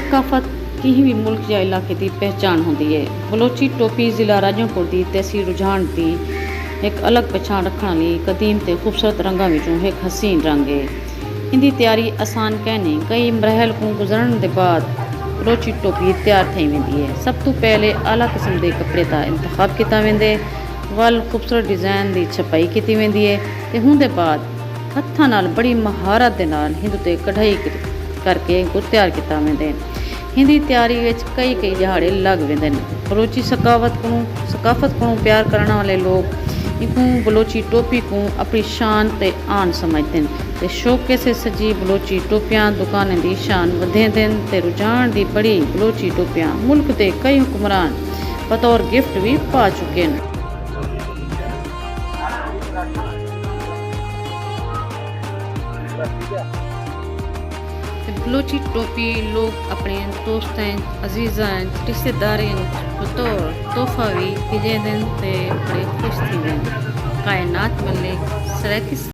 सकाफत किसी भी मुल्क या इलाके की पहचान होती है। बलोची टोपी जिला राजोपुर की तहसील रुझान की एक अलग पछाण रखने वाली कदीम ते खूबसूरत रंगों विचों एक हसीन रंग है। इनकी तैयारी आसान कहने कई मरहल को गुजरन के बाद बलोची टोपी तैयार थी वेंदी है। सब तो पहले आला किस्म के कपड़े का इंतखाब किया वेंदे, वल खूबसूरत डिजाइन की छपाई की वेंदी है ते हुंदे बाद हत्थां नाल बड़ी महारत दे नाल हिंदू ते कढ़ाई करके इनको तैयार किया वेंदे। हिंदी तैयारी विच कई दिहाड़े लग वेंदे ने। बलोची सकाफत को प्यार करने वाले लोग इनको बलोची टोपी को अपनी शान ते आन समझते हैं ते शौके से सजी बलोची टोपियां दुकानें की शान वधेंदे ते रुझान की बड़ी बलोची टोपियां मुल्क के कई हुक्मरान बतौर गिफ्ट भी पा चुके हैं। बलोची टोपी लोग अपने दोस्तों अजीज़ां रिश्तेदारें बतौर तोहफा भी भेजेंदे ते बड़े खुश थी वेंदे। कायनात मलिक सराइकी।